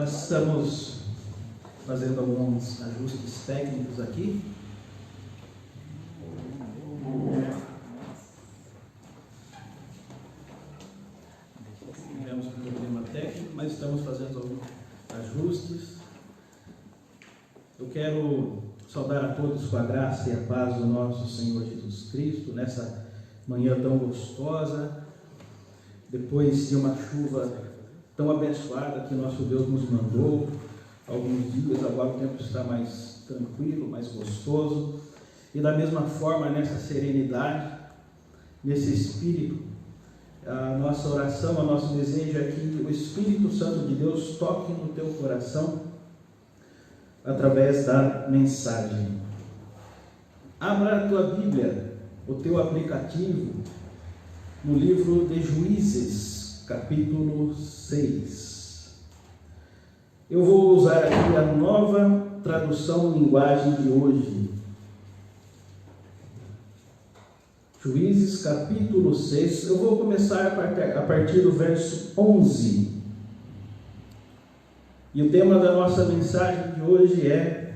Nós estamos fazendo alguns ajustes técnicos aqui. Tivemos um problema técnico, mas estamos fazendo alguns ajustes. Eu quero saudar a todos com a graça e a paz do nosso Senhor Jesus Cristo, nessa manhã tão gostosa, depois de uma chuva tão abençoada que nosso Deus nos mandou. Alguns dias, agora o tempo está mais tranquilo, mais gostoso, e da mesma forma, nessa serenidade, nesse espírito, a nossa oração, o nosso desejo é que o Espírito Santo de Deus toque no teu coração através da mensagem. Abra a tua Bíblia, o teu aplicativo, no livro de Juízes, capítulo 6. Eu vou usar aqui a nova tradução linguagem de hoje. Juízes, capítulo 6. Eu vou começar a partir do verso 11. E o tema da nossa mensagem de hoje é: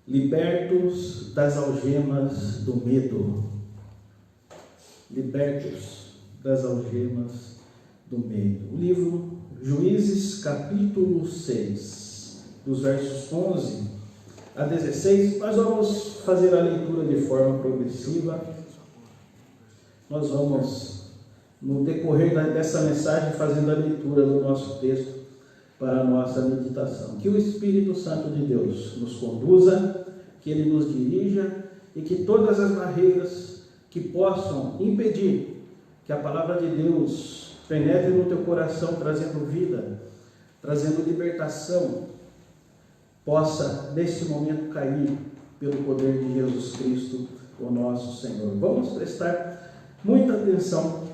libertos das algemas do medo. Libertos das algemas do medo. O livro Juízes, capítulo 6, dos versos 11 a 16. Nós vamos fazer a leitura de forma progressiva. Nós vamos, no decorrer dessa mensagem, fazendo a leitura do nosso texto para a nossa meditação. Que o Espírito Santo de Deus nos conduza, que Ele nos dirija e que todas as barreiras que possam impedir que a palavra de Deus penetre no teu coração, trazendo vida, trazendo libertação, possa neste momento cair pelo poder de Jesus Cristo, o nosso Senhor. Vamos prestar muita atenção,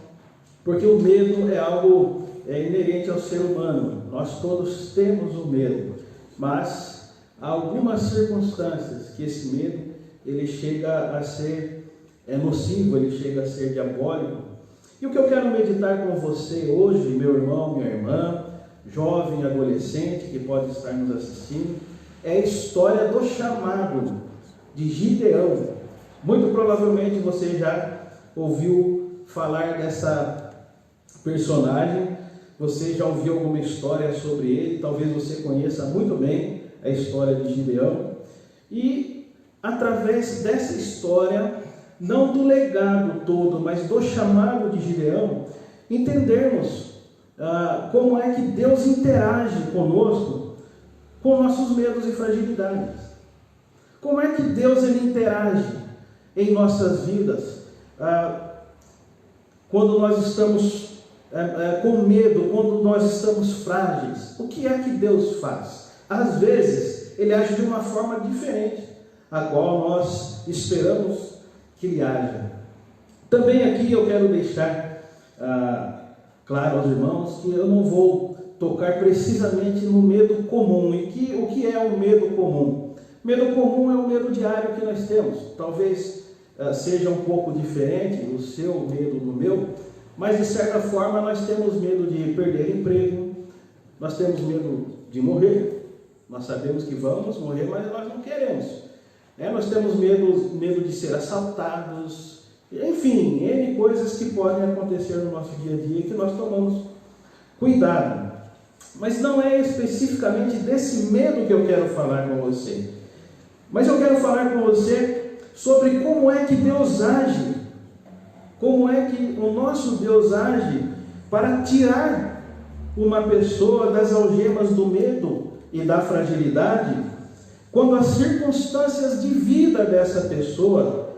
porque o medo é algo inerente ao ser humano. Nós todos temos o medo, mas há algumas circunstâncias que esse medo ele chega a ser nocivo, ele chega a ser diabólico. E o que eu quero meditar com você hoje, meu irmão, minha irmã, jovem, adolescente que pode estar nos assistindo, é a história do chamado de Gideão. Muito provavelmente você já ouviu falar dessa personagem, você já ouviu alguma história sobre ele, talvez você conheça muito bem a história de Gideão. E através dessa história, não do legado todo, mas do chamado de Gideão, entendermos como é que Deus interage conosco, com nossos medos e fragilidades. Como é que Deus ele interage em nossas vidas, quando nós estamos com medo, quando nós estamos frágeis. O que é que Deus faz? Às vezes, Ele age de uma forma diferente, a qual nós esperamos que Ele haja. Também aqui eu quero deixar claro aos irmãos que eu não vou tocar precisamente no medo comum. E o que é o medo comum? Medo comum é o medo diário que nós temos. Talvez seja um pouco diferente o seu medo do meu, mas de certa forma nós temos medo de perder emprego, nós temos medo de morrer, nós sabemos que vamos morrer, mas nós não queremos. Nós temos medo de ser assaltados, enfim, N coisas que podem acontecer no nosso dia a dia e que nós tomamos cuidado. Mas não é especificamente desse medo que eu quero falar com você. Mas eu quero falar com você sobre como é que Deus age, como é que o nosso Deus age para tirar uma pessoa das algemas do medo e da fragilidade, quando as circunstâncias de vida dessa pessoa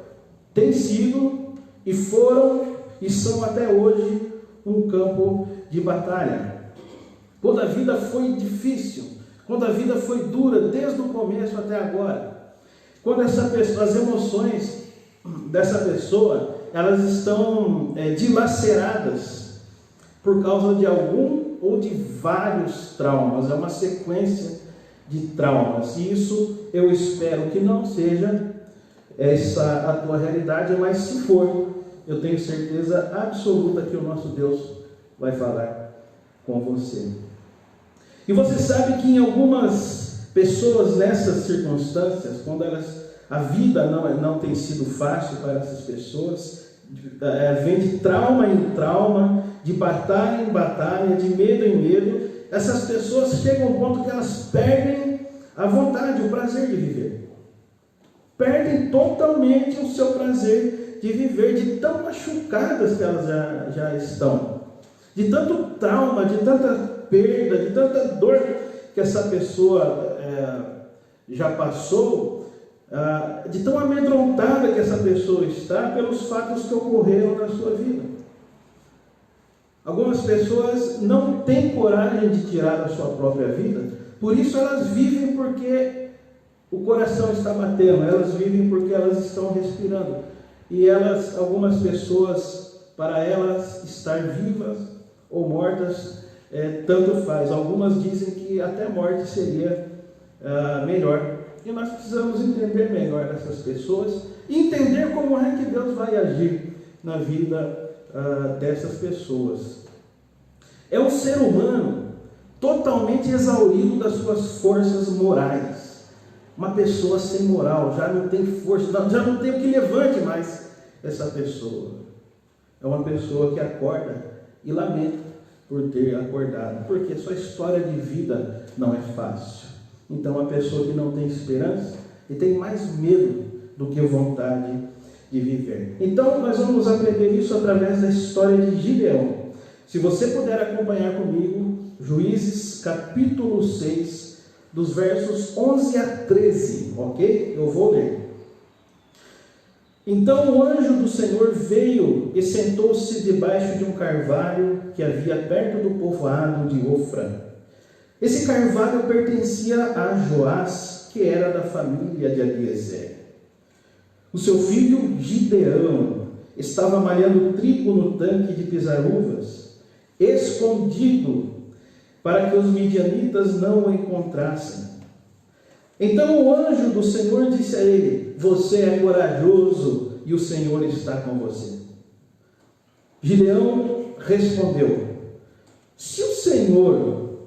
têm sido e foram e são até hoje um campo de batalha. Quando a vida foi difícil, quando a vida foi dura desde o começo até agora, quando as emoções dessa pessoa elas estão dilaceradas por causa de algum ou de vários traumas, é uma sequência de traumas. E isso eu espero que não seja essa a tua realidade, mas se for, eu tenho certeza absoluta que o nosso Deus vai falar com você. E você sabe que em algumas pessoas nessas circunstâncias, quando a vida não tem sido fácil para essas pessoas, vem de trauma em trauma, de batalha em batalha, de medo em medo, essas pessoas chegam ao ponto que elas perdem a vontade, o prazer de viver. Perdem totalmente o seu prazer de viver, de tão machucadas que elas já estão. De tanto trauma, de tanta perda, de tanta dor que essa pessoa já passou, de tão amedrontada que essa pessoa está pelos fatos que ocorreram na sua vida. Algumas pessoas não têm coragem de tirar a sua própria vida, por isso elas vivem porque o coração está batendo, elas vivem porque elas estão respirando. E algumas pessoas, para elas estar vivas ou mortas, tanto faz. Algumas dizem que até morte seria melhor. E nós precisamos entender melhor essas pessoas e entender como é que Deus vai agir na vida dessas pessoas. É um ser humano totalmente exaurido das suas forças morais. Uma pessoa sem moral, já não tem força, já não tem o que levante mais essa pessoa. É uma pessoa que acorda e lamenta por ter acordado, porque sua história de vida não é fácil. Então, uma pessoa que não tem esperança e tem mais medo do que vontade de viver. Então, nós vamos aprender isso através da história de Gideão. Se você puder acompanhar comigo, Juízes capítulo 6, dos versos 11 a 13, ok? Eu vou ler. Então o anjo do Senhor veio e sentou-se debaixo de um carvalho que havia perto do povoado de Ofra. Esse carvalho pertencia a Joás, que era da família de Abiezer. O seu filho Gideão estava malhando trigo no tanque de pisar uvas, escondido, para que os midianitas não o encontrassem. Então o anjo do Senhor disse a ele: você é corajoso e o Senhor está com você. Gideão respondeu: se o Senhor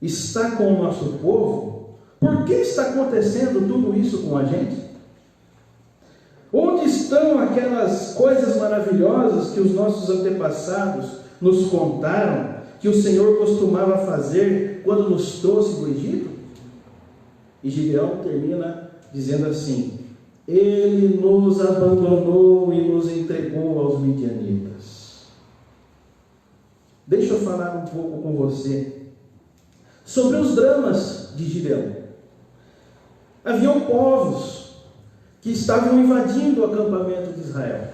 está com o nosso povo, por que está acontecendo tudo isso com a gente? Onde estão aquelas coisas maravilhosas que os nossos antepassados nos contaram, que o Senhor costumava fazer quando nos trouxe do Egito? E Gideão termina dizendo assim: ele nos abandonou e nos entregou aos midianitas. Deixa eu falar um pouco com você sobre os dramas de Gideão. Haviam povos que estavam invadindo o acampamento de Israel.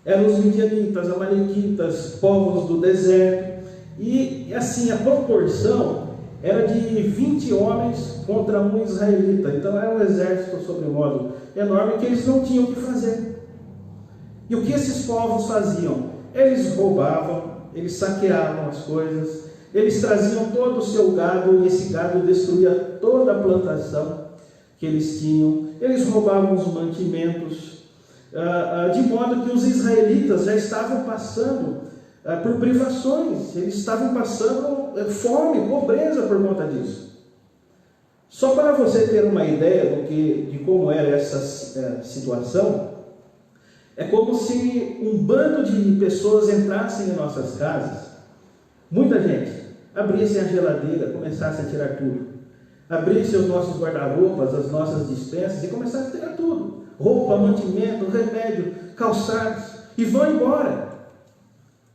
Eram os midianitas, amalequitas, povos do deserto. E assim, a proporção era de 20 homens contra um israelita. Então era um exército sobremodo enorme que eles não tinham o que fazer. E o que esses povos faziam? Eles roubavam, eles saqueavam as coisas, eles traziam todo o seu gado, e esse gado destruía toda a plantação que eles tinham. Eles roubavam os mantimentos, de modo que os israelitas já estavam passando por privações, eles estavam passando fome, pobreza por conta disso. Só para você ter uma ideia de como era essa situação, é como se um bando de pessoas entrassem em nossas casas, muita gente, abrissem a geladeira, começassem a tirar tudo, abrissem os nossos guarda-roupas, as nossas despensas e começassem a tirar tudo, roupa, mantimento, remédio, calçados, e vão embora.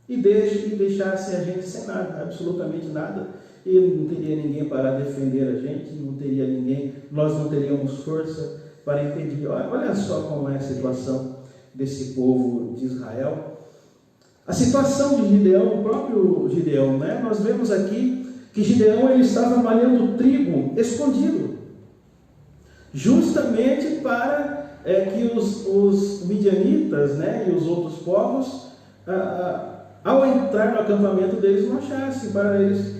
E deixassem a gente sem nada, absolutamente nada, e não teria ninguém para defender a gente, não teria ninguém, nós não teríamos força para impedir. Olha só como é a situação desse povo de Israel. A situação de Gideão, o próprio Gideão, né? Nós vemos aqui que Gideão ele estava malhando trigo escondido, justamente para que os midianitas, né, e os outros povos, ao entrar no acampamento deles, não achassem, para eles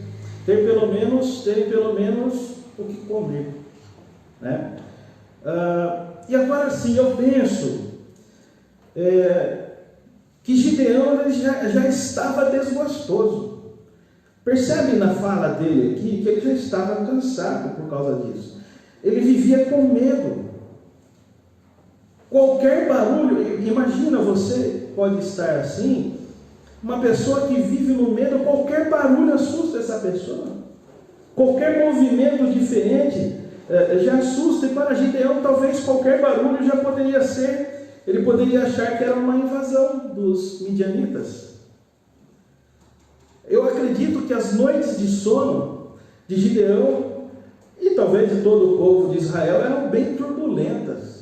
terem pelo menos o que comer, né? E agora sim, eu penso que Gideão já estava desgostoso, Percebe na fala dele aqui que ele já estava cansado por causa disso. Ele vivia com medo. Qualquer barulho, imagina, você pode estar assim, uma pessoa que vive no medo, qualquer barulho assusta essa pessoa. Qualquer movimento diferente já assusta. E para Gideão, talvez qualquer barulho já poderia ser, ele poderia achar que era uma invasão dos midianitas. Eu acredito que as noites de sono de Gideão e talvez de todo o povo de Israel eram bem turbulentas.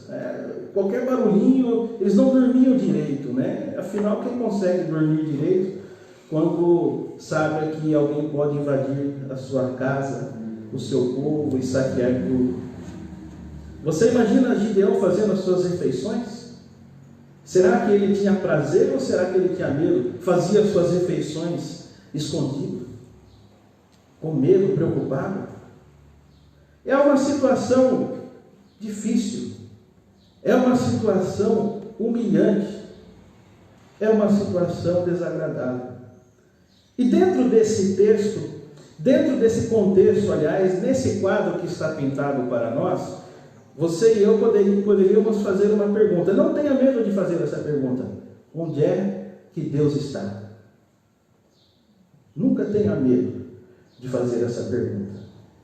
Qualquer barulhinho, eles não dormiam direito, né? Afinal, quem consegue dormir direito quando sabe que alguém pode invadir a sua casa, o seu povo e saquear tudo? Você imagina Gideão fazendo as suas refeições? Será que ele tinha prazer ou será que ele tinha medo? Fazia as suas refeições escondido, com medo, preocupado? É uma situação difícil, é uma situação humilhante, é uma situação desagradável. E dentro desse texto, dentro desse contexto, aliás, nesse quadro que está pintado para nós, você e eu poderíamos fazer uma pergunta. Não tenha medo de fazer essa pergunta. Onde é que Deus está? Nunca tenha medo de fazer essa pergunta.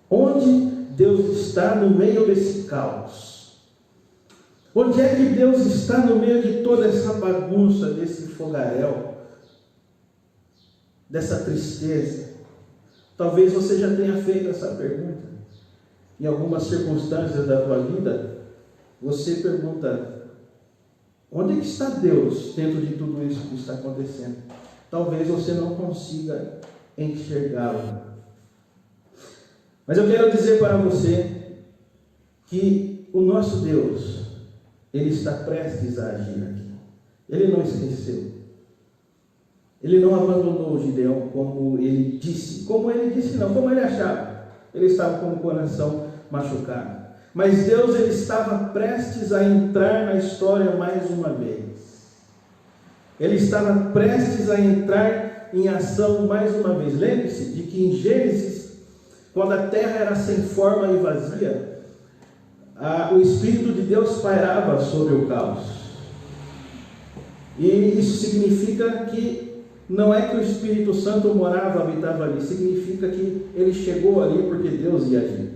Onde Deus está no meio desse caos? Onde é que Deus está no meio de toda essa bagunça, desse fogaréu, dessa tristeza? Talvez você já tenha feito essa pergunta. Em algumas circunstâncias da tua vida, você pergunta: onde é que está Deus dentro de tudo isso que está acontecendo? Talvez você não consiga enxergá-lo. Mas eu quero dizer para você que o nosso Deus, Ele está prestes a agir aqui. Ele não esqueceu. Ele não abandonou Gideão como ele disse. Como ele achava. Ele estava com o coração machucado. Mas Deus, Ele estava prestes a entrar na história mais uma vez. Ele estava prestes a entrar em ação mais uma vez. Lembre-se de que em Gênesis, quando a terra era sem forma e vazia, o Espírito de Deus pairava sobre o caos. E isso significa que não é que o Espírito Santo morava, habitava ali, significa que ele chegou ali porque Deus ia agir.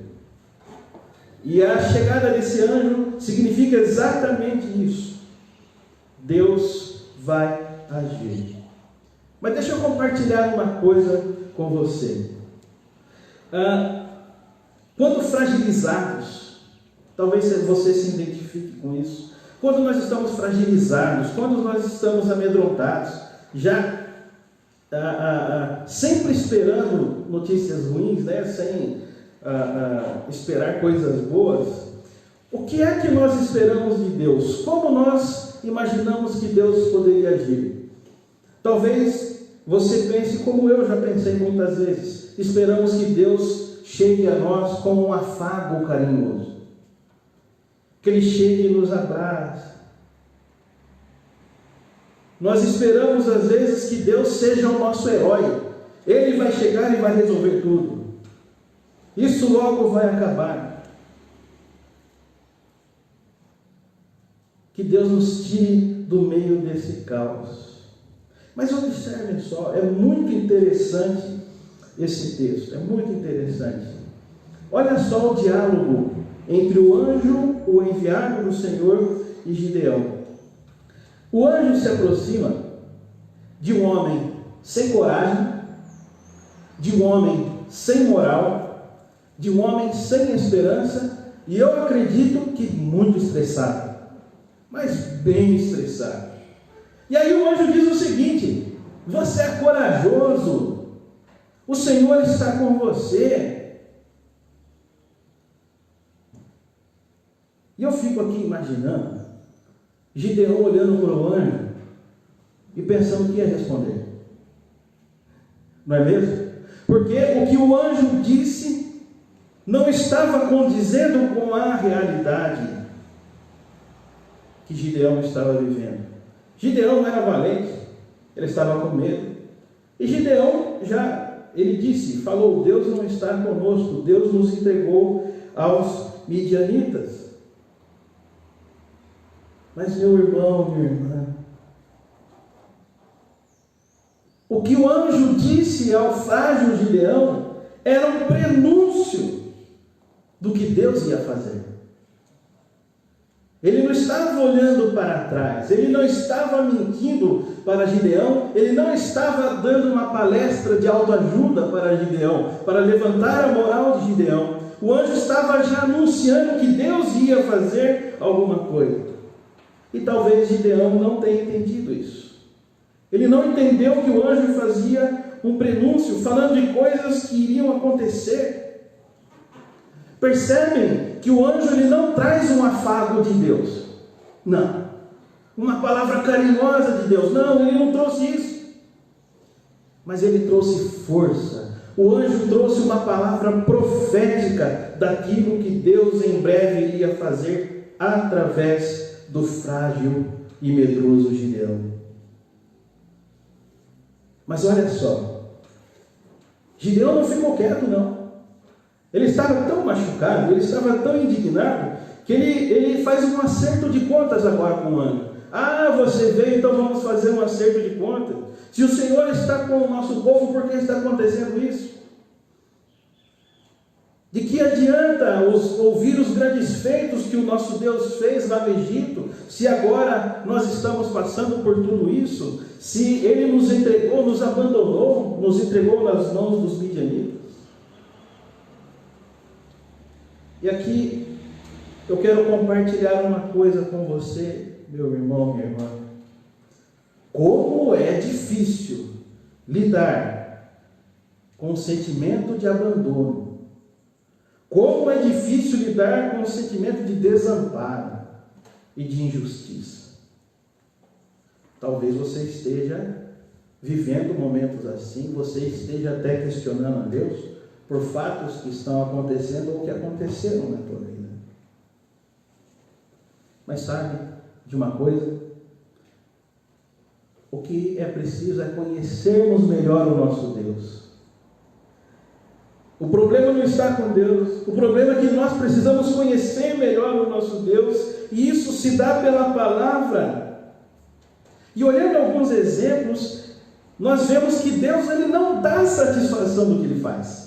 E a chegada desse anjo significa exatamente isso. Deus vai agir. Mas deixa eu compartilhar uma coisa com você. Quando fragilizados, talvez você se identifique com isso. Quando nós estamos fragilizados, quando nós estamos amedrontados, já sempre esperando notícias ruins, né? Sem esperar coisas boas, o que é que nós esperamos de Deus? Como nós imaginamos que Deus poderia agir? Talvez você pense como eu já pensei muitas vezes. Esperamos que Deus chegue a nós com um afago carinhoso, que Ele chegue e nos abrace. Nós esperamos às vezes que Deus seja o nosso herói. Ele vai chegar e vai resolver tudo. Isso logo vai acabar. Que Deus nos tire do meio desse caos. Mas observem só, é muito interessante esse texto, é muito interessante. Olha só o diálogo entre o anjo, o enviado do Senhor, e Gideão. O anjo se aproxima de um homem sem coragem, de um homem sem moral, de um homem sem esperança, e eu acredito que muito estressado, mas bem estressado. E aí o anjo diz o seguinte: você é corajoso, o Senhor está com você. E eu fico aqui imaginando Gideão olhando para o anjo e pensando o que ia responder. Não é mesmo? Porque o que o anjo disse não estava condizendo com a realidade que Gideão estava vivendo. Gideão não era valente, ele estava com medo. E Gideão já ele disse, falou, Deus não está conosco, Deus nos entregou aos midianitas. Mas meu irmão, minha irmã, o que o anjo disse ao frágil Gideão era um prenúncio do que Deus ia fazer. Ele não estava olhando para trás, ele não estava mentindo para Gideão, ele não estava dando uma palestra de autoajuda para Gideão, para levantar a moral de Gideão. O anjo estava já anunciando que Deus ia fazer alguma coisa. E talvez Gideão não tenha entendido isso. Ele não entendeu que o anjo fazia um prenúncio, falando de coisas que iriam acontecer. Percebem que o anjo ele não traz um afago de Deus. Não. Uma palavra carinhosa de Deus. Não, ele não trouxe isso. Mas ele trouxe força. O anjo trouxe uma palavra profética daquilo que Deus em breve iria fazer através do frágil e medroso Gideão. Mas olha só, Gideão não ficou quieto não. Ele estava tão machucado, ele estava tão indignado, que ele faz um acerto de contas agora com o anjo. Ah, você veio, então vamos fazer um acerto de contas. Se o Senhor está com o nosso povo, por que está acontecendo isso? De que adianta ouvir os grandes feitos que o nosso Deus fez lá no Egito, se agora nós estamos passando por tudo isso, se Ele nos entregou, nos abandonou, nos entregou nas mãos dos midianitas? E aqui eu quero compartilhar uma coisa com você, meu irmão, minha irmã. Como é difícil lidar com o sentimento de abandono. Como é difícil lidar com o sentimento de desamparo e de injustiça. Talvez você esteja vivendo momentos assim, você esteja até questionando a Deus por fatos que estão acontecendo ou que aconteceram na tua vida. Mas sabe de uma coisa? O que é preciso é conhecermos melhor o nosso Deus. O problema não está com Deus, o problema é que nós precisamos conhecer melhor o nosso Deus, e isso se dá pela palavra. E olhando alguns exemplos, nós vemos que Deus ele não dá satisfação do que Ele faz.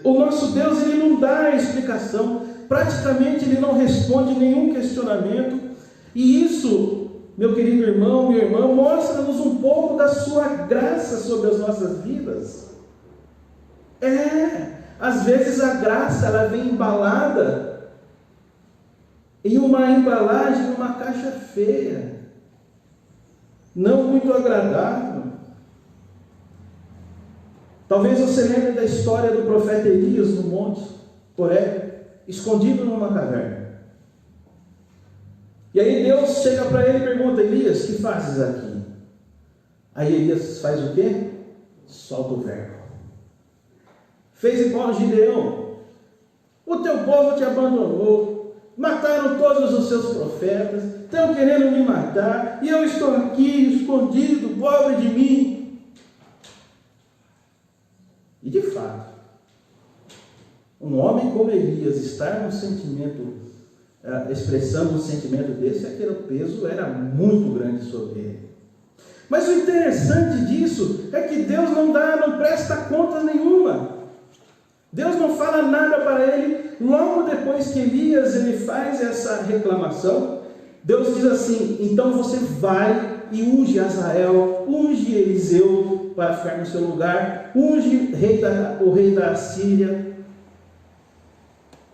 O nosso Deus ele não dá explicação, praticamente Ele não responde nenhum questionamento, e isso, meu querido irmão, minha irmã, mostra-nos um pouco da sua graça sobre as nossas vidas. Às vezes a graça ela vem embalada em uma embalagem, uma caixa feia, não muito agradável. Talvez você lembre da história do profeta Elias no Monte Horebe, escondido numa caverna. E aí Deus chega para ele e pergunta: Elias, que fazes aqui? Aí Elias faz o quê? Solta o verbo. Fez igual a Gideão. O teu povo te abandonou, mataram todos os seus profetas, estão querendo me matar, e eu estou aqui escondido, pobre de mim. E de fato, um homem como Elias estar num sentimento, expressando um sentimento desse, aquele peso era muito grande sobre ele. Mas o interessante disso é que Deus não presta conta nenhuma. Deus não fala nada para ele. Logo depois que Elias ele faz essa reclamação, Deus diz assim: então você vai e unge Azael, unge Eliseu para ficar no seu lugar, unge o rei da Síria.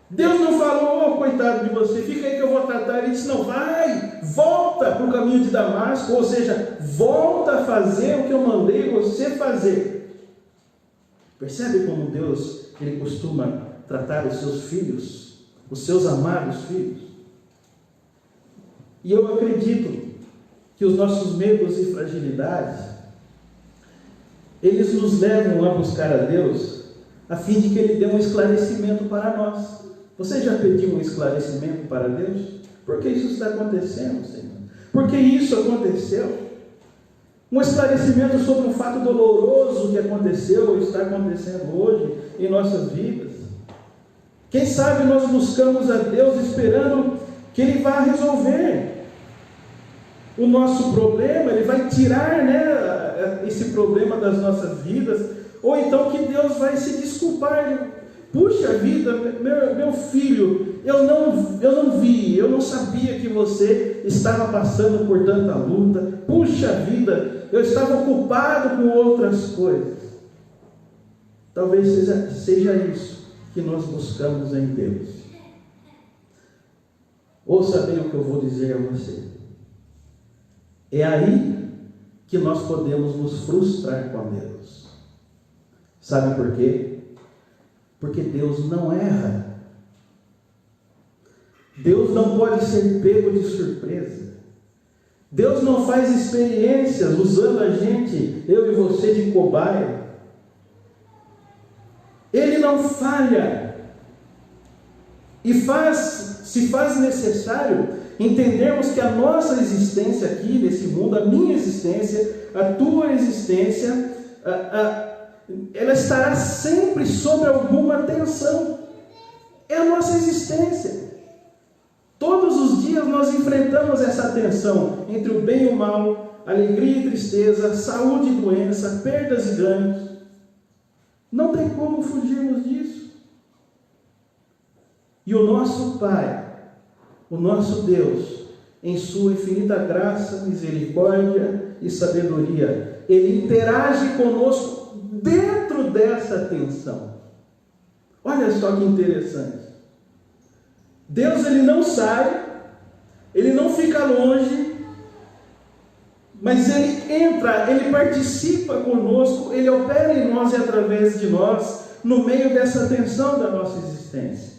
Deus não falou: oh, coitado de você, fica aí que eu vou tratar. Ele disse: não, vai, volta para o caminho de Damasco, ou seja, volta a fazer o que eu mandei você fazer. Percebe como Deus ele costuma tratar os seus filhos, os seus amados filhos? E eu acredito que os nossos medos e fragilidades, eles nos levam a buscar a Deus, a fim de que Ele dê um esclarecimento para nós. Você já pediu um esclarecimento para Deus? Por que isso está acontecendo, Senhor? Por que isso aconteceu? um esclarecimento sobre um fato doloroso que aconteceu ou está acontecendo hoje em nossas vidas. Quem sabe nós buscamos a Deus esperando que Ele vá resolver o nosso problema, Ele vai tirar, esse problema das nossas vidas, ou então que Deus vai se desculpar. Puxa vida, meu filho, eu não vi, eu não sabia que você estava passando por tanta luta. Puxa vida, eu estava ocupado com outras coisas. Talvez seja isso que nós buscamos em Deus. Ouça bem o que eu vou dizer a você. É aí que nós podemos nos frustrar com Deus. Sabe por quê? Porque Deus não erra. Deus não pode ser pego de surpresa. Deus não faz experiências usando a gente, eu e você, de cobaia. Ele não falha. E se faz necessário entendermos que a nossa existência aqui nesse mundo, a minha existência, a tua existência, ela estará sempre sob alguma tensão. É a nossa existência. Todos os dias nós enfrentamos essa tensão entre o bem e o mal, alegria e tristeza, saúde e doença, perdas e ganhos. Não tem como fugirmos disso. E o nosso Pai, o nosso Deus, em sua infinita graça, misericórdia e sabedoria, Ele interage conosco dentro dessa tensão. Olha só que interessante. Deus, Ele não sai, Ele não fica longe, mas Ele entra, Ele participa conosco, Ele opera em nós e através de nós, no meio dessa tensão da nossa existência.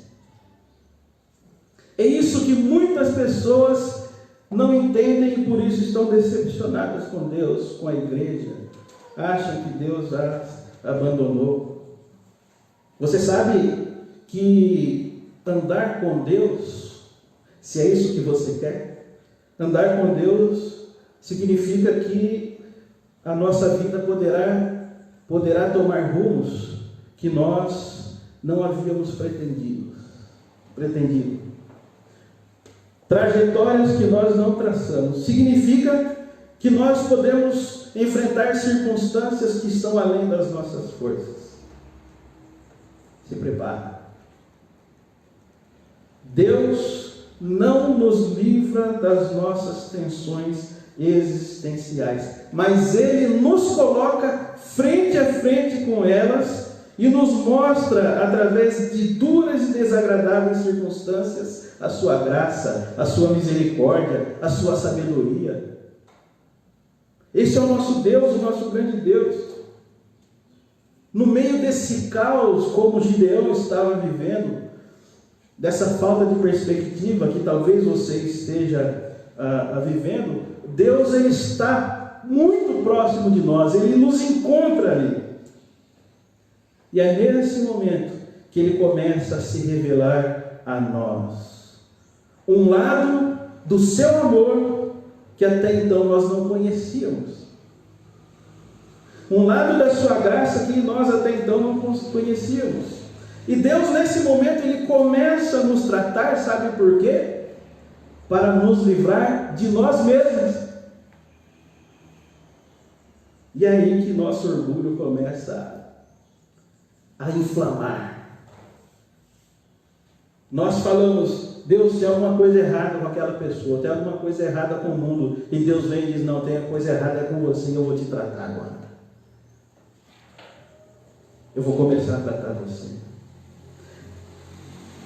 É isso que muitas pessoas não entendem e por isso estão decepcionadas com Deus, com a igreja. Acham que Deus as abandonou. Você sabe que andar com Deus, se é isso que você quer, andar com Deus significa que a nossa vida poderá tomar rumos que nós não havíamos pretendido. Trajetórias que nós não traçamos. Significa que nós podemos enfrentar circunstâncias que estão além das nossas forças. Se prepare. Deus não nos livra das nossas tensões existenciais, mas Ele nos coloca frente a frente com elas e nos mostra, através de duras e desagradáveis circunstâncias, a sua graça, a sua misericórdia, a sua sabedoria. Esse é o nosso Deus, o nosso grande Deus. No meio desse caos, como Gideão estava vivendo, dessa falta de perspectiva que talvez você esteja vivendo, Deus, Ele está muito próximo de nós, Ele nos encontra ali. E é nesse momento que Ele começa a se revelar a nós. Um lado do seu amor que até então nós não conhecíamos. Um lado da sua graça que nós até então não conhecíamos. E Deus, nesse momento, Ele começa a nos tratar, sabe por quê? Para nos livrar de nós mesmos. E é aí que nosso orgulho começa a inflamar. Nós falamos, Deus, tem alguma coisa errada com aquela pessoa, tem alguma coisa errada com o mundo, e Deus vem e diz, não, tem a coisa errada com você, eu vou te tratar agora. Eu vou começar a tratar você.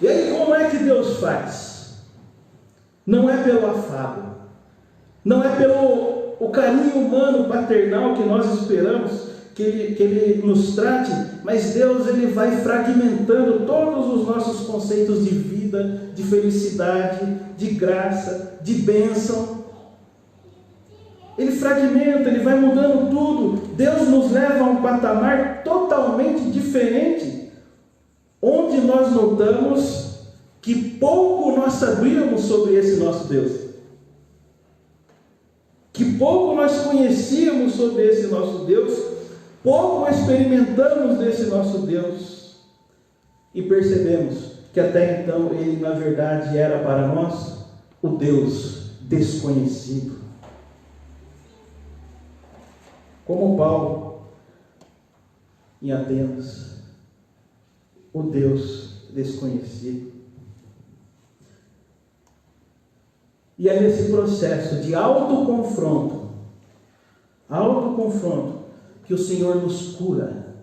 E aí, como é que Deus faz? Não é pelo afago, não é pelo o carinho humano, paternal que nós esperamos que ele nos trate, mas Deus, Ele vai fragmentando todos os nossos conceitos de vida, de felicidade, de graça, de bênção. Ele fragmenta, Ele vai mudando tudo. Deus nos leva a um patamar totalmente diferente, onde nós notamos que pouco nós sabíamos sobre esse nosso Deus. Que pouco nós conhecíamos sobre esse nosso Deus, pouco experimentamos desse nosso Deus, e percebemos que até então Ele na verdade era para nós o Deus desconhecido. Como Paulo em Atenas, o Deus desconhecido. E é nesse processo de autoconfronto, que o Senhor nos cura.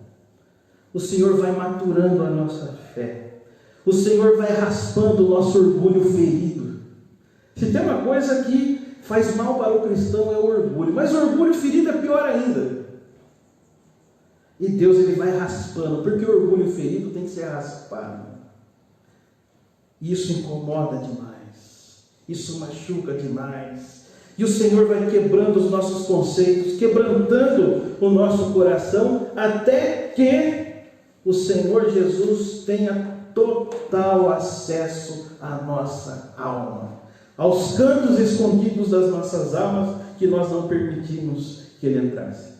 O Senhor vai maturando a nossa fé. O Senhor vai raspando o nosso orgulho ferido. Se tem uma coisa que faz mal para o cristão é o orgulho. Mas o orgulho ferido é pior ainda. E Deus ele vai raspando, porque o orgulho ferido tem que ser raspado. Isso incomoda demais. Isso machuca demais. E o Senhor vai quebrando os nossos conceitos, quebrantando o nosso coração, até que o Senhor Jesus tenha total acesso à nossa alma, aos cantos escondidos das nossas almas que nós não permitimos que Ele entrasse.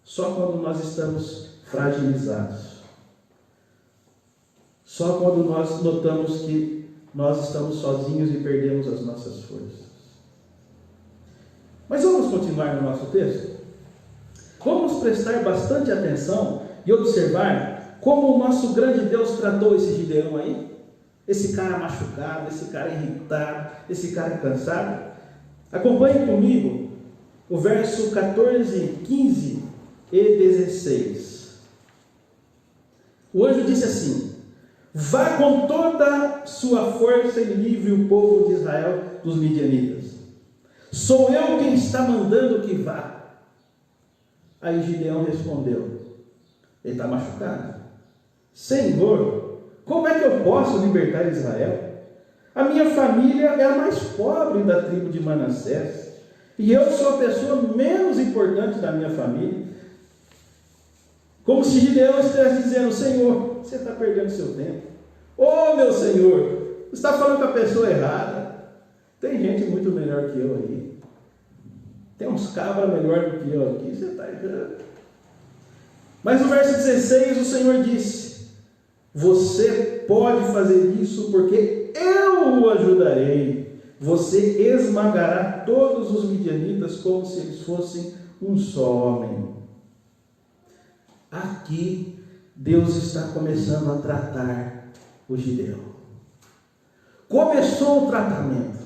Só quando nós estamos fragilizados, só quando nós notamos que nós estamos sozinhos e perdemos as nossas forças. Mas vamos continuar no nosso texto? Vamos prestar bastante atenção e observar como o nosso grande Deus tratou esse Gideão aí. Esse cara machucado, esse cara irritado, esse cara cansado. Acompanhe comigo o verso 14, 15 e 16. O anjo disse assim: vá com toda sua força e livre o povo de Israel dos midianitas. Sou eu quem está mandando que vá. Aí Gideão respondeu, ele está machucado: Senhor, como é que eu posso libertar Israel? A minha família é a mais pobre da tribo de Manassés, e eu sou a pessoa menos importante da minha família. Como se Gideão estivesse dizendo: Senhor, você está perdendo seu tempo. Oh, meu Senhor, você está falando com a pessoa errada. Tem gente muito melhor que eu aí. Tem uns cabras melhor do que eu aqui. Você está errando. Mas no verso 16 o Senhor disse: você pode fazer isso porque eu o ajudarei. Você esmagará todos os midianitas como se eles fossem um só homem. Aqui Deus está começando a tratar o Gideão. Começou o tratamento.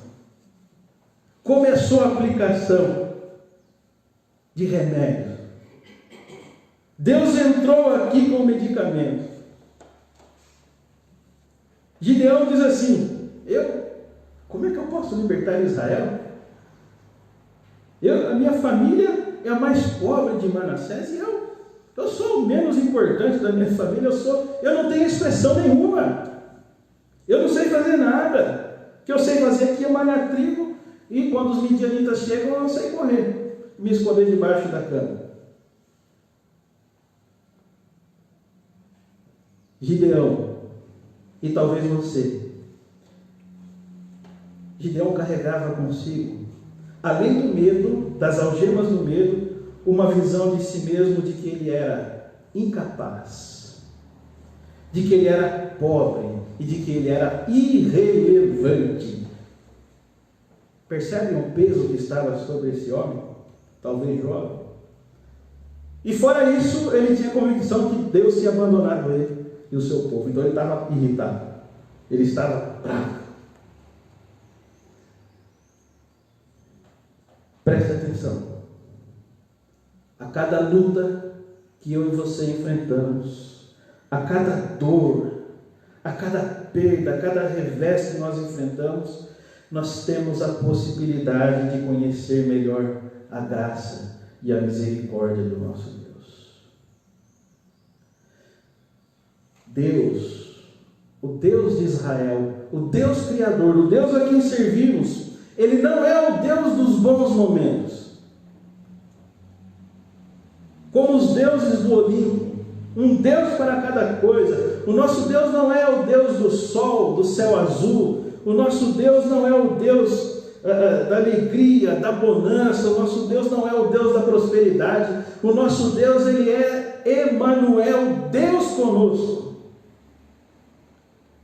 Começou a aplicação de remédio. Deus entrou aqui com o medicamento. Gideão diz assim: como é que eu posso libertar Israel? A minha família é a mais pobre de Manassés e eu sou o menos importante da minha família. Eu não tenho expressão nenhuma. Eu não sei fazer nada. O que eu sei fazer aqui é malhar trigo, e quando os midianitas chegam eu sei correr, me esconder debaixo da cama. Gideão, e talvez você, Gideão carregava consigo, além do medo, das algemas do medo, uma visão de si mesmo de que ele era incapaz, de que ele era pobre e de que ele era irrelevante. Percebem o peso que estava sobre esse homem, talvez jovem? E fora isso, ele tinha a convicção que Deus tinha abandonado ele e o seu povo. Então ele estava irritado, ele estava bravo. Preste atenção. A cada luta que eu e você enfrentamos, a cada dor, a cada perda, a cada revés que nós enfrentamos, nós temos a possibilidade de conhecer melhor a graça e a misericórdia do nosso Deus. Deus, o Deus de Israel, o Deus Criador, o Deus a quem servimos, Ele não é o Deus dos bons momentos, como os deuses do Olimpo, um Deus para cada coisa. O nosso Deus não é o Deus do sol, do céu azul. O nosso Deus não é o Deus da alegria, da bonança. O nosso Deus não é o Deus da prosperidade. O nosso Deus, Ele é Emanuel, Deus conosco.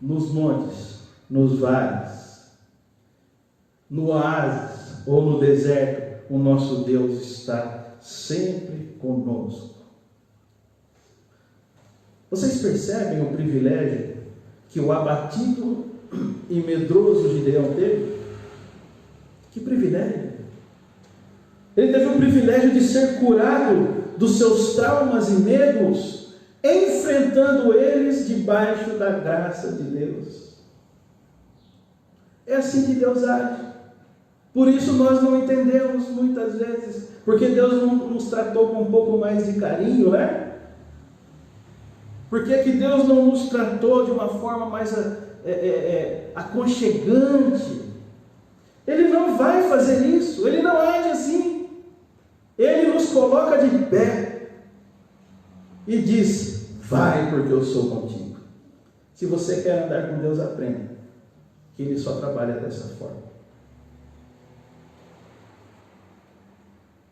Nos montes, nos vales, no oásis ou no deserto, o nosso Deus está sempre conosco. Vocês percebem o privilégio que o abatido e medroso Gideão teve? Que privilégio! Ele teve o privilégio de ser curado dos seus traumas e medos, enfrentando eles debaixo da graça de Deus. É assim que Deus age. Por isso nós não entendemos muitas vezes, porque Deus não nos tratou com um pouco mais de carinho, né? Por que que Deus não nos tratou de uma forma mais aconchegante? Ele não vai fazer isso, Ele não age assim. Ele nos coloca de pé e diz: vai, porque eu sou contigo. Se você quer andar com Deus, aprenda que Ele só trabalha dessa forma.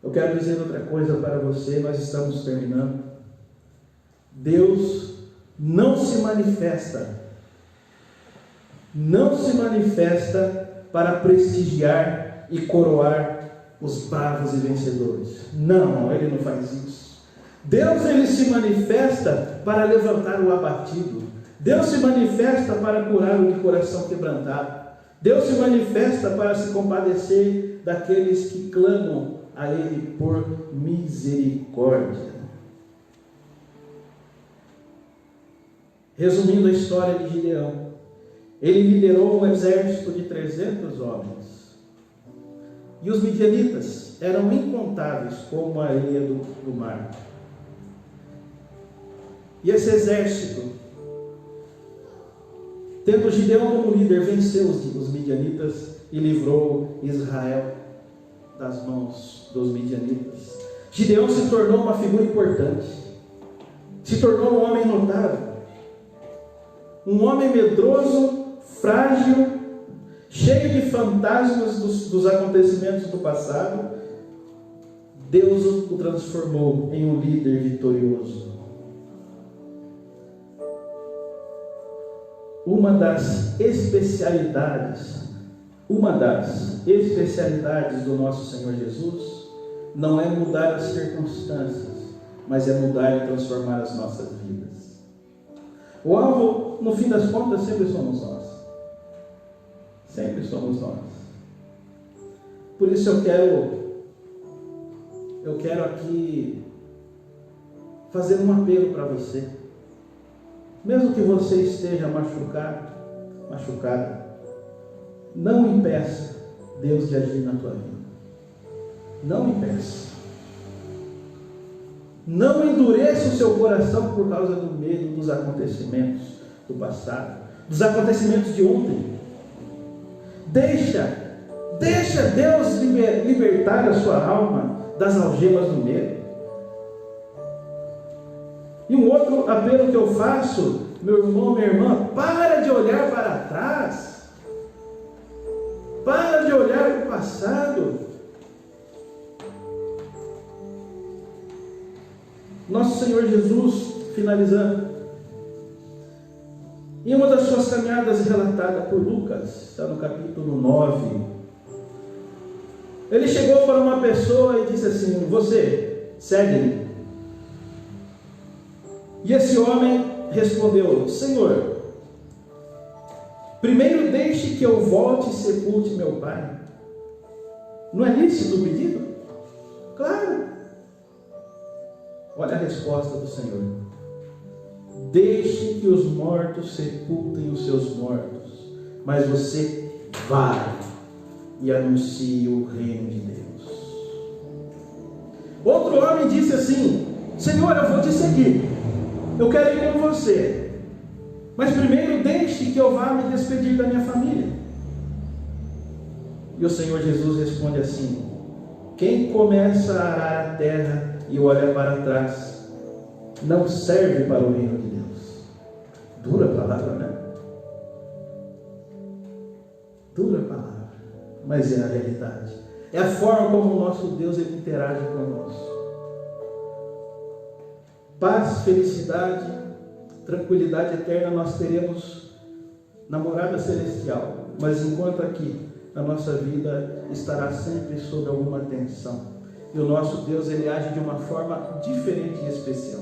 Eu quero dizer outra coisa para você, nós estamos terminando. Deus não se manifesta para prestigiar e coroar os bravos e vencedores. Não, Ele não faz isso. Deus, Ele se manifesta para levantar o abatido. Deus se manifesta para curar o de coração quebrantado. Deus se manifesta para se compadecer daqueles que clamam a Ele por misericórdia. Resumindo a história de Gideão, ele liderou um exército de 300 homens. E os midianitas eram incontáveis como a areia do mar. E esse exército, tendo Gideão como líder, venceu os midianitas e livrou Israel das mãos dos midianitas. Gideão se tornou uma figura importante, se tornou um homem notável, um homem medroso, frágil, cheio de fantasmas dos acontecimentos do passado. Deus o transformou em um líder vitorioso. Uma das especialidades do nosso Senhor Jesus não é mudar as circunstâncias, mas é mudar e transformar as nossas vidas. O alvo, no fim das contas, sempre somos nós. Sempre somos nós. Por isso eu quero aqui fazer um apelo para você. Mesmo que você esteja machucado, não impeça Deus de agir na tua vida. Não impeça. Não endureça o seu coração por causa do medo dos acontecimentos do passado, dos acontecimentos de ontem. Deixa Deus libertar a sua alma das algemas do medo. E um outro apelo que eu faço, meu irmão, minha irmã, para de olhar para trás. Para de olhar para o passado. Nosso Senhor Jesus, finalizando, em uma das suas caminhadas relatada por Lucas, está no capítulo 9, ele chegou para uma pessoa e disse assim: você, segue-me. E esse homem respondeu: Senhor, primeiro deixe que eu volte e sepulte meu pai. Não é lícito o pedido? Claro. Olha a resposta do Senhor: deixe que os mortos sepultem os seus mortos, mas você vai e anuncie o reino de Deus. Outro homem disse assim: Senhor, eu vou te seguir, eu quero ir com você, mas primeiro deixe que eu vá me despedir da minha família. E o Senhor Jesus responde assim: quem começa a arar a terra e olha para trás, não serve para o reino de Deus. Dura palavra, né? Dura palavra. mas é a realidade. É a forma como o nosso Deus ele interage conosco. Paz, felicidade, tranquilidade eterna nós teremos na morada celestial, mas enquanto aqui a nossa vida estará sempre sob alguma tensão. E o nosso Deus ele age de uma forma diferente e especial.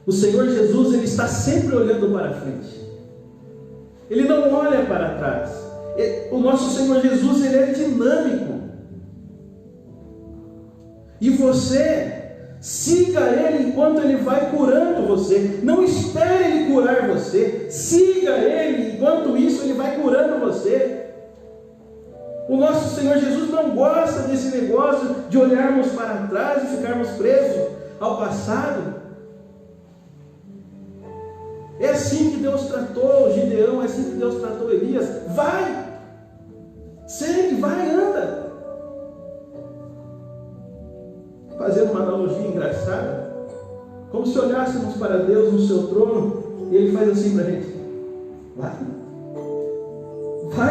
O Senhor Jesus ele está sempre olhando para frente. Ele não olha para trás. O nosso Senhor Jesus ele é dinâmico. E você siga Ele enquanto Ele vai curando você. Não espere Ele curar você. Siga Ele enquanto isso Ele vai curando você. O nosso Senhor Jesus não gosta desse negócio de olharmos para trás e ficarmos presos ao passado. É assim que Deus tratou Gideão, é assim que Deus tratou Elias. Vai! Segue, vai, anda! Fazendo uma analogia engraçada, como se olhássemos para Deus no seu trono, e Ele faz assim para a gente: vai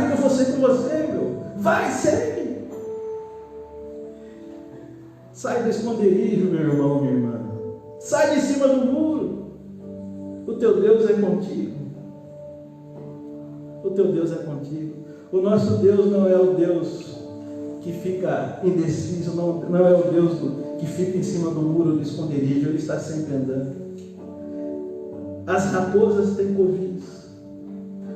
que eu vou ser com você, meu, vai, segue, sai do esconderijo, meu irmão, minha irmã, sai de cima do muro, o teu Deus é contigo, o teu Deus é contigo. O nosso Deus não é o Deus que fica indeciso, não é o Deus que fica em cima do muro do esconderijo, Ele está sempre andando. As raposas têm covis,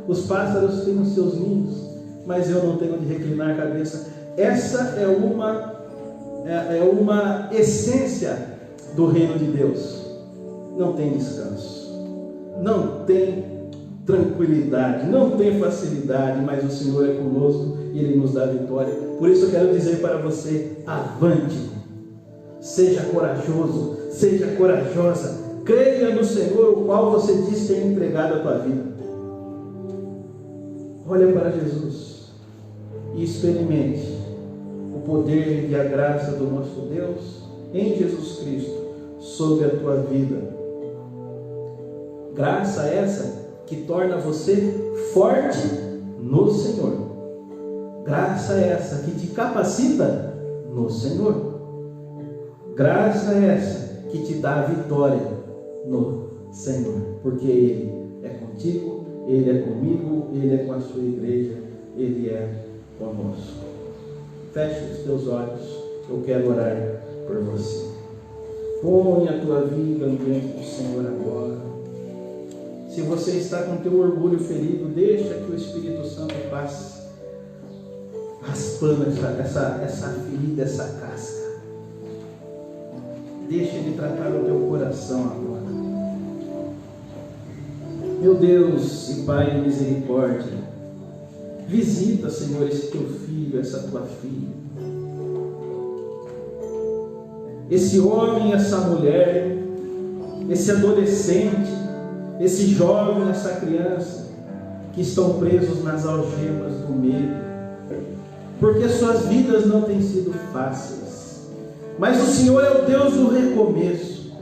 os pássaros têm os seus ninhos, mas eu não tenho onde reclinar a cabeça. Essa é uma essência do reino de Deus. Não tem descanso, não tem tranquilidade, não tem facilidade, mas o Senhor é conosco e Ele nos dá vitória. Por isso eu quero dizer para você: avante, seja corajoso, seja corajosa, creia no Senhor, o qual você diz ter entregado a tua vida. Olha para Jesus e experimente o poder e a graça do nosso Deus em Jesus Cristo sobre a tua vida. Graça essa que torna você forte no Senhor. Graça essa que te capacita no Senhor. Graça essa que te dá a vitória no Senhor. Porque Ele é contigo, Ele é comigo, Ele é com a sua igreja, Ele é conosco. Feche os teus olhos, eu quero orar por você. Põe a tua vida diante do Senhor agora. Se você está com teu orgulho ferido, deixa que o Espírito Santo passe raspando essa ferida, essa casca. Deixa Ele tratar o teu coração agora. Meu Deus e Pai de misericórdia, visita, Senhor, esse teu filho, essa tua filha, esse homem, essa mulher, esse adolescente, esse jovem, essa criança, que estão presos nas algemas do medo, porque suas vidas não têm sido fáceis, mas o Senhor é o Deus do recomeço,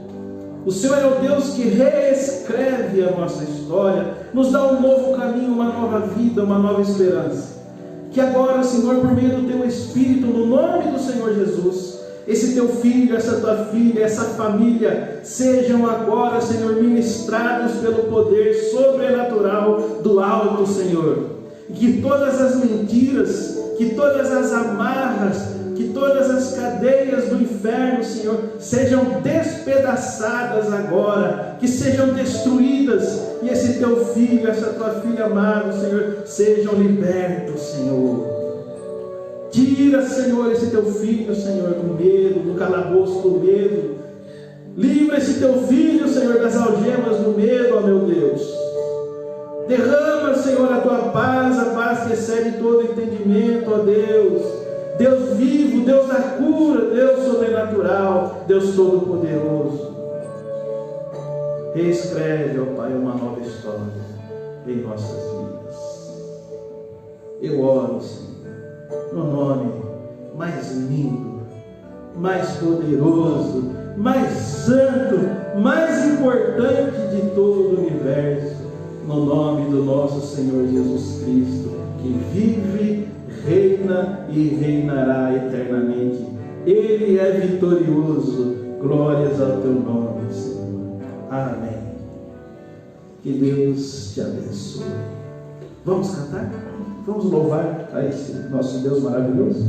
o Senhor é o Deus que reescreve a nossa história, nos dá um novo caminho, uma nova vida, uma nova esperança. Que agora, Senhor, por meio do teu Espírito, no nome do Senhor Jesus, esse teu filho, essa tua filha, essa família, sejam agora, Senhor, ministrados pelo poder sobrenatural do alto, Senhor. E que todas as mentiras, que todas as amarras, que todas as cadeias do inferno, Senhor, sejam despedaçadas agora, que sejam destruídas, e esse teu filho, essa tua filha amada, Senhor, sejam libertos, Senhor. Tira, Senhor, esse teu filho, Senhor, do medo, do calabouço do medo. Livra esse teu filho, Senhor, das algemas do medo, ó meu Deus. Derrama, Senhor, a tua paz, a paz que excede todo entendimento, ó Deus. Deus vivo, Deus da cura, Deus sobrenatural, Deus todo-poderoso. Reescreve, ó Pai, uma nova história em nossas vidas. Eu oro, Senhor, no nome mais lindo, mais poderoso, mais santo, mais importante de todo o universo, no nome do nosso Senhor Jesus Cristo, que vive, reina e reinará eternamente. Ele é vitorioso. Glórias ao teu nome, Senhor. Amém. Que Deus te abençoe. Vamos cantar? Vamos louvar a esse nosso Deus maravilhoso?